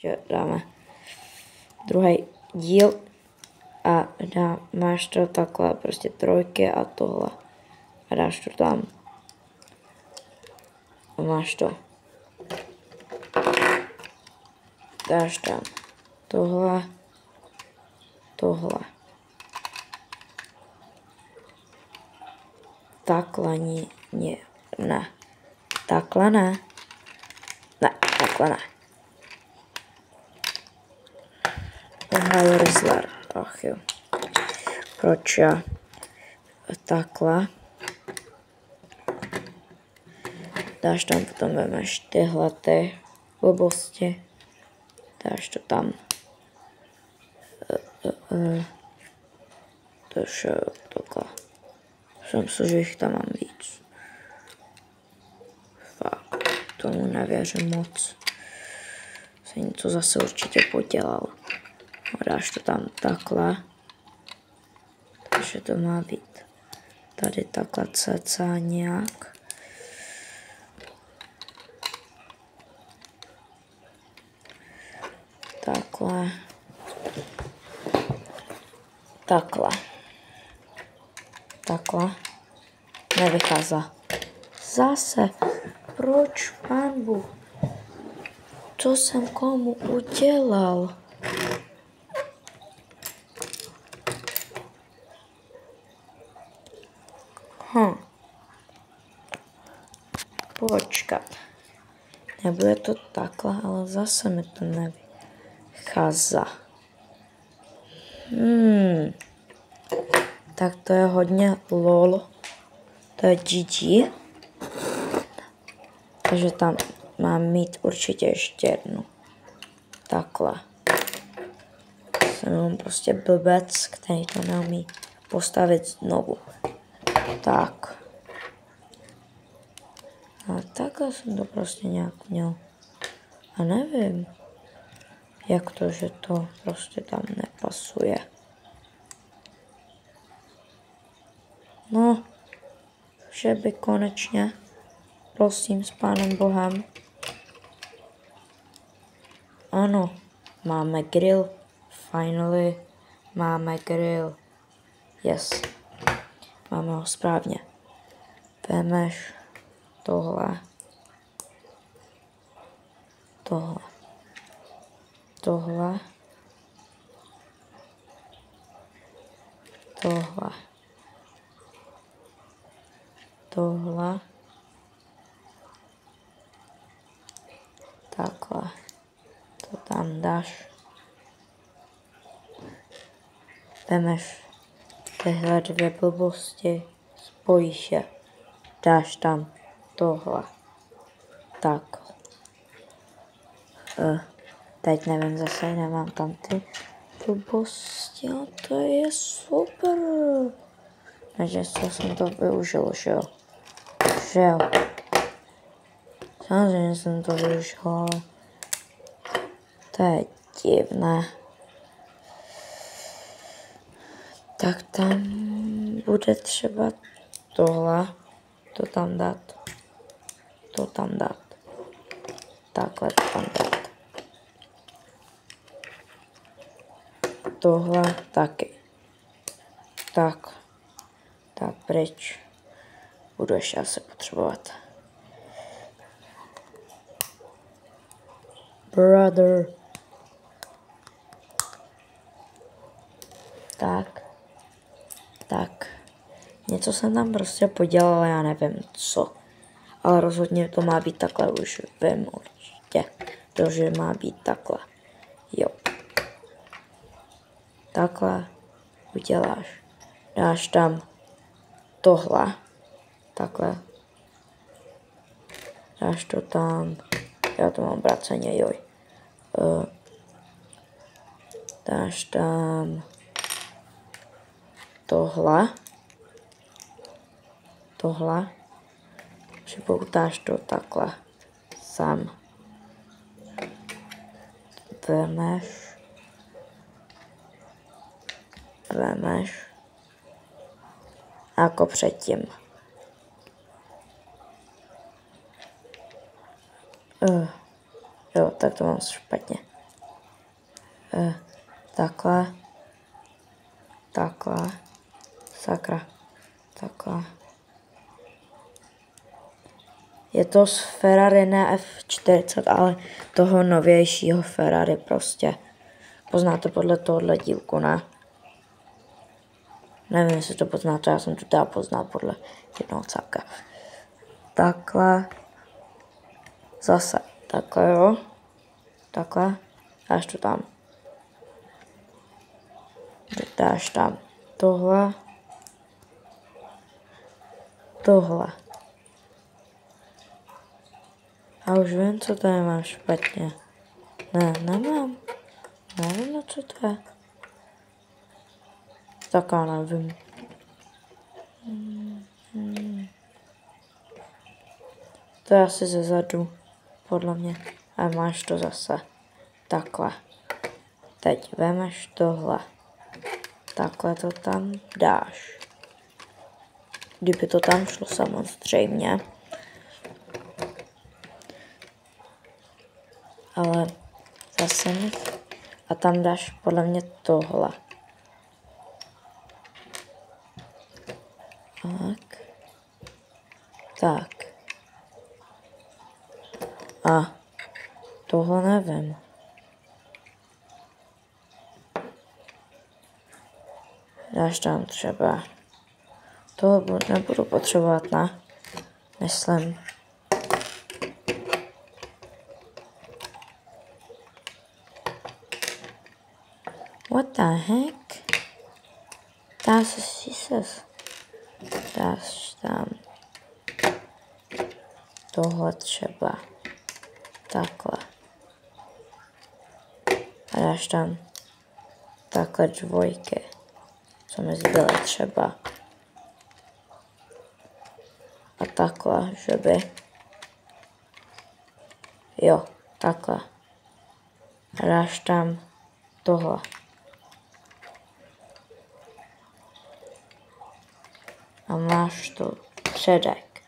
že dáme druhý díl a máš to takhle, prostě trojky a tohle. A dáš to tam. A máš to. Dáš tam tohle. Takhle ne. Takhle ne. Ne, takhle ne. Ohio Rizzler. Ach jo. Proč já? Takhle. Dáš tam, potom vemeš tyhle ty blbosti. Dáš to tam. Takže takhle. Jsem si, že jich tam mám víc. Fakt, tomu nevěřím moc. Se něco zase určitě podělal. A dáš to tam takhle. Takže to má být tady takhle cca nějak. Takhle. Takhle. Takhle. Nevychází. Zase. Proč, pán Bůh? Co jsem komu udělal? Počkat. Nebude to takhle, ale zase mi to nevychází. Tak to je hodně lol. To je GG. Takže tam mám mít určitě ještě jednu. Takhle. Jsem prostě blbec, který to neumí postavit znovu. Tak. A takhle jsem to prostě nějak měl. A nevím, jak to, že to prostě tam nepasuje. No, že by konečně, prosím s pánem Bohem. Ano, máme grill. Finally, máme grill. Yes. Máme ho správně. Vemeš tohle. Tohle. Tohle. Tohle. Tohle. Takhle. To tam dáš. Vemeš tyhle dvě blbosti, spojíš je. Dáš tam tohle. Tak. Teď nevím, zase nemám tam ty blbosti, a to je super. Takže jsem to využil, že jo. Že jo. Samozřejmě jsem to využil, ale to je divné. Tak tam bude třeba tohle, to tam dát, to tam dát, takhle to tam dát. Tohle taky. Tak, tak pryč. Budu ještě asi potřebovat. Brother. Tak. Tak. Něco jsem tam prostě podělal, já nevím co. Ale rozhodně to má být takhle, už vím určitě. To, že má být takhle. Jo. Takhle uděláš. Dáš tam tohle. Takhle. Dáš to tam. Já to mám obráceně, joj. Dáš tam tohle. Tohle. Připoutáš to takhle. Sám. Vemeš. Jako předtím. Jo, tak to mám špatně. Takhle. Takhle. Sakra. Takhle. Je to z Ferrari, ne F40, ale toho novějšího Ferrari prostě. Poznáte podle tohohle dílku, ne? Nevím, jestli to poznáte, já jsem to teda poznal podle jednoho cápka. Takhle. Zase. Takhle, jo. Takhle. Dáš to tam. Dáš tam tohle. Tohle. A už vím, co tady mám špatně. Ne, nemám. Nevím, co to je. Tak já nevím. To je asi ze zadu, podle mě. A máš to zase. Takhle. Teď vemeš tohle. Takhle to tam dáš. Kdyby to tam šlo samozřejmě. Ale zase nic. A tam dáš podle mě tohle. Tak. Tak. A tohle nevím. Dáš tam třeba. Tohle nebudu potřebovat, ne? Myslím. What the heck? Dáš tam tohle třeba. Takhle. A dáš tam takhle dvojky. Co mi zbyly třeba. A takhle, že by. Jo, takhle. A dáš tam tohle. A máš tu předek.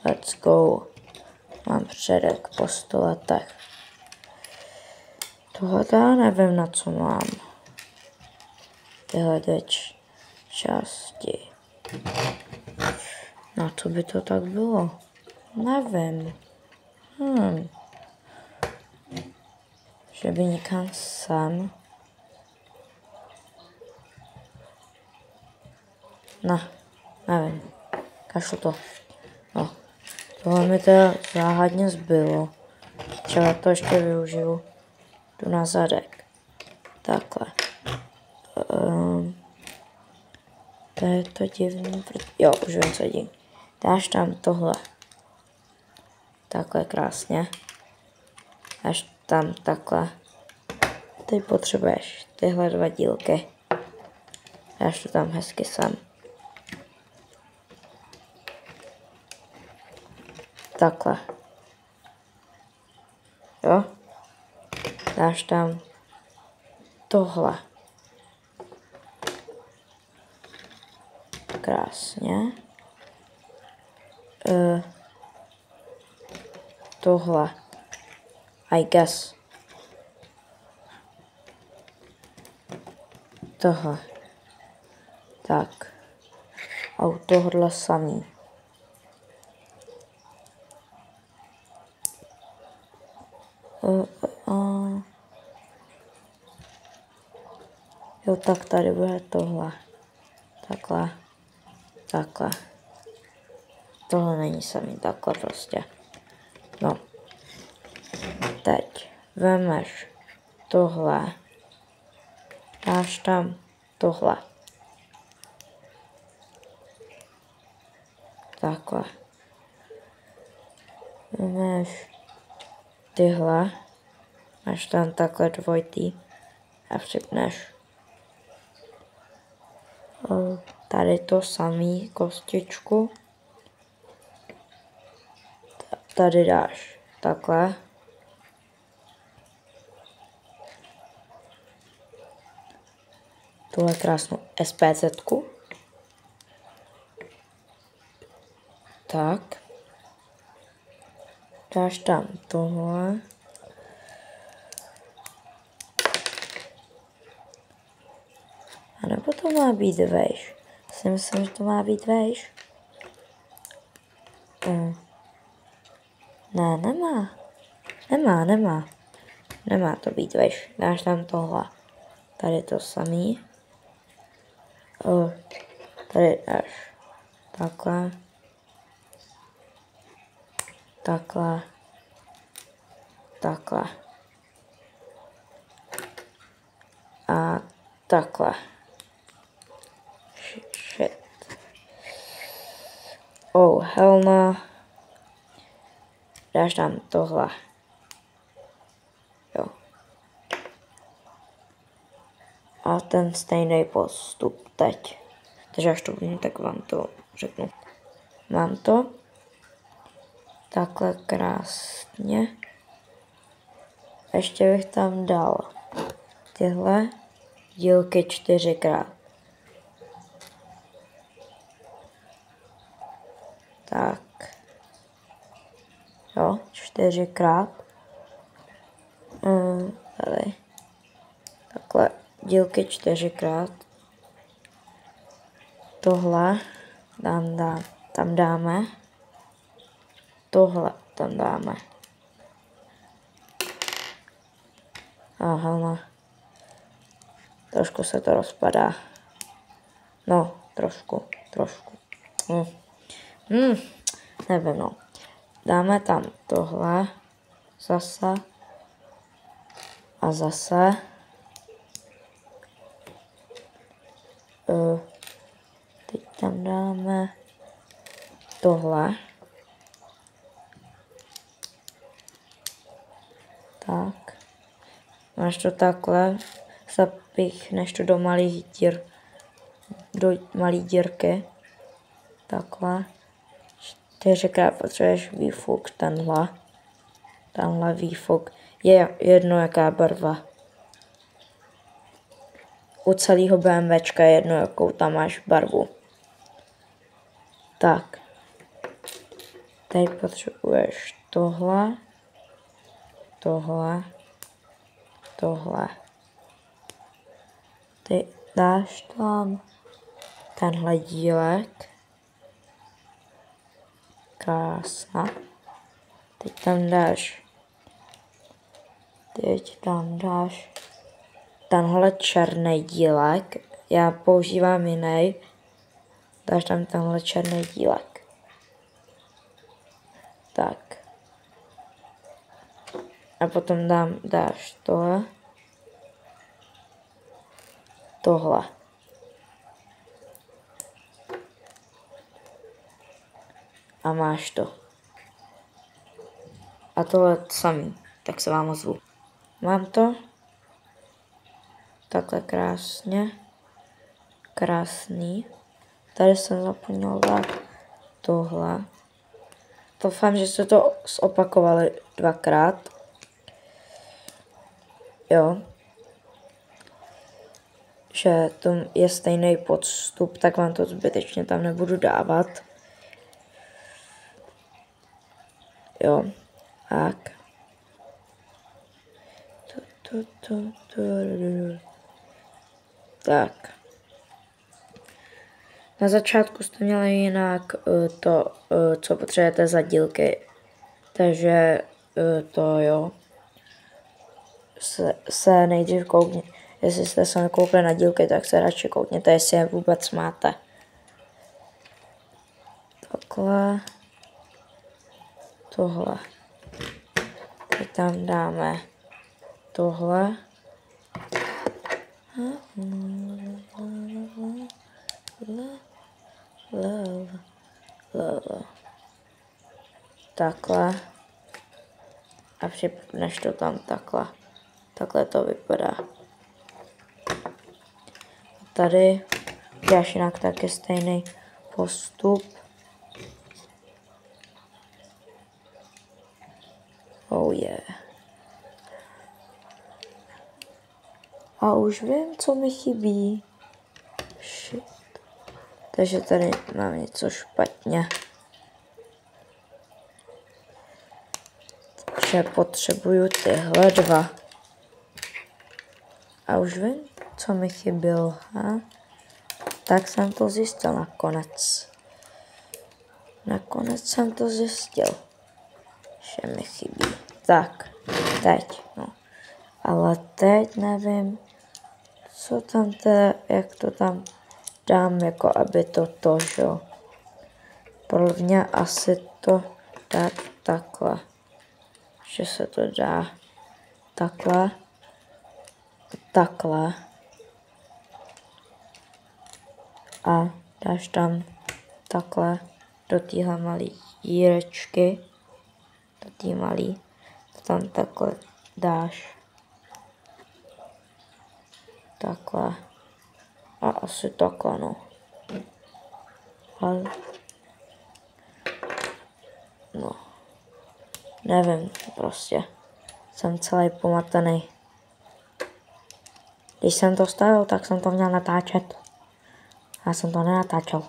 Let's go. Mám předek po 100 letech. Tohle já nevím, na co mám. Tyhle dvě části. Na co by to tak bylo? Nevím. Že by někam sem. Ne, nevím. Kašlu to. No. Tohle mi teda záhadně zbylo. Třeba to ještě využiju. Jdu na zadek. Takhle. To je to divný. Jo, už vím, co dím. Dáš tam tohle. Takhle krásně. Dáš tam takhle. Teď potřebuješ tyhle dva dílky. Dáš to tam hezky sem. Takhle. Jo? Dáš tam tohle. Krásně. Tohle. I guess. Tohle. Tak. A u tohle samý. Jo, tak tady bude tohle. Takhle. Takhle. Tohle není samý, takhle prostě. No. Teď vemeš tohle. Dáš tam tohle. Takhle. Vemeš tyhle. Máš tam takhle dvojitý. A připneš. Tady to samý kostičku. Tady dáš takhle. Tuhle krásnou SPZ-ku. Tak. Dáš tam tohle. A nebo to má být vejš? Si myslím, že to má být vejš. Ne, nemá. Nemá to být vejš. Dáš tam tohle. Tady to samý. Tady dáš takhle. Takhle. Takhle. A takhle. Shit. Oh, hell no. Dáš tam tohle. Jo. A ten stejný postup teď. Takže až to budu, tak vám to řeknu. Mám to. Takhle krásně. Ještě bych tam dal tyhle dílky 4x. Tak. Jo, 4x. Tady. Takhle dílky 4x. Tohle tam dáme. Tohle tam dáme. Aha, no. Trošku se to rozpadá. No, trošku. Nevím, no. Dáme tam tohle. Zase. A zase. Teď tam dáme tohle. Tak. Máš to takhle. Zapíchneš to do malých dír. Do malý dírky. Takhle. 4x potřebuješ výfuk. Tenhle výfuk. Je jedno jaká barva. U celého BMWčka je jedno jakou tam máš barvu. Tak. Teď potřebuješ tohle. Ty dáš tam tenhle dílek. Krásná. Teď tam dáš tenhle černý dílek. Já používám jiný. Dáš tam tenhle černý dílek. Tak. A potom dáš tohle. A máš to. A tohle samý. Tak se vám ozvu. Mám to. Takhle krásný. Tady jsem zapomněl dát tohle. Doufám, že jste to zopakovali 2x. Jo. Že to je stejný postup, tak vám to zbytečně tam nebudu dávat. Jo. Tak. Tak. Na začátku jste měli jinak to, co potřebujete za dílky. Takže to jo. Se nejdřív koukněte. Jestli jste se nekoukli na dílky, tak se radši koukněte, jestli je vůbec máte. Takhle. Tohle. Teď tam dáme tohle. Takhle. A připneš to tam takhle. Takhle to vypadá. Tady děláš jinak taky stejný postup. Oh yeah. A už vím, co mi chybí. Shit. Takže tady mám něco špatně. Takže potřebuju tyhle dva. A už vím, co mi chybělo. Tak jsem to zjistil nakonec. Nakonec jsem to zjistil, že mi chybí. Tak, teď, no. Ale teď nevím, co tam teda, jak to tam dám, jako aby to, jo. Prvně asi to dát takhle. Že se to dá takhle. Takhle. A dáš tam takhle do téhle malé dírečky. Do té malé. Tam takhle dáš. Takhle. A asi takhle, no. Ale... No. Nevím, prostě. Jsem celý pomatený. Když jsem to stavil, tak jsem to měl natáčet. Já jsem to nenatáčel.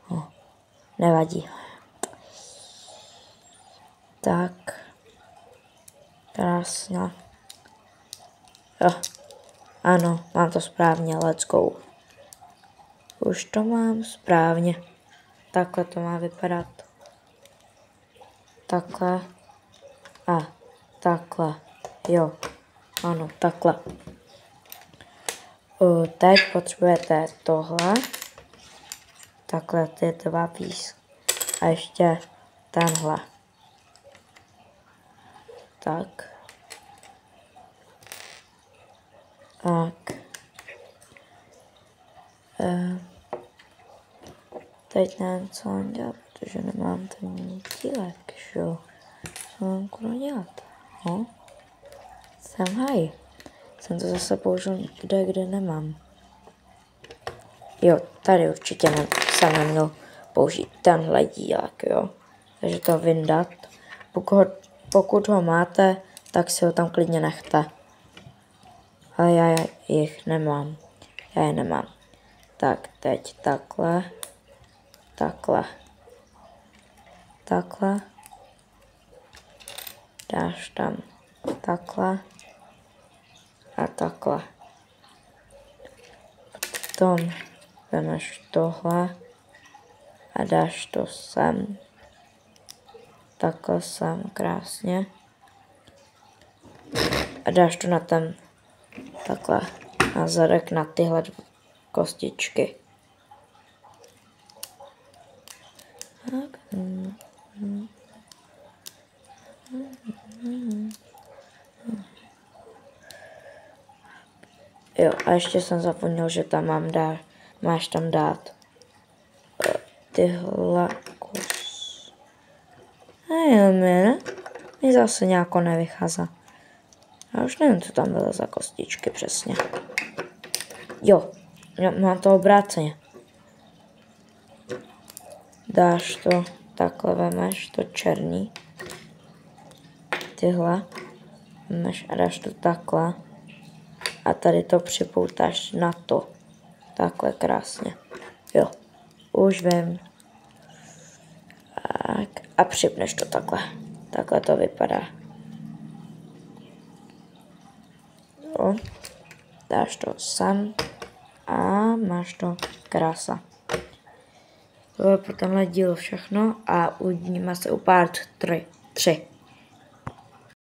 No. Nevadí. Tak. Krásně. Jo. Ano, mám to správně, let's go. Už to mám správně. Takhle to má vypadat. Takhle. A takhle. Jo. Ano, takhle. Teď potřebujete tohle. Takhle ty dva písky. A ještě tenhle. Tak. Tak. Teď nevím, co mám dělat, protože nemám ten dílek, že jo. Co mám kurva dělat? No. Jsem haj. Jsem to zase použil někde, kde nemám. Jo, tady určitě jsem neměl použít tenhle dílek, jo. Takže to vyndat. Pokud ho máte, tak si ho tam klidně nechte. Ale já jich nemám. Já je nemám. Tak, teď takhle. Takhle. Takhle. Dáš tam takhle. A takhle. Potom vemeš tohle a dáš to sem. Takhle sem krásně. A dáš to na ten takhle na zadek na tyhle kostičky. Tak. Jo, a ještě jsem zapomněl, že tam máš tam dát tyhle kus. Ne, mi zase nějako nevychází. Já už nevím, co tam bylo za kostičky přesně. Jo, mám to obráceně. Dáš to, takhle vemeš to černý. Tyhle. Vemeš a dáš to takhle. A tady to připoutáš na to. Takhle krásně. Jo, už vím. Tak. A připneš to takhle. Takhle to vypadá. Jo. Dáš to sem. A máš to krása. To je pro tenhle díl všechno a uvidíme se u part 3.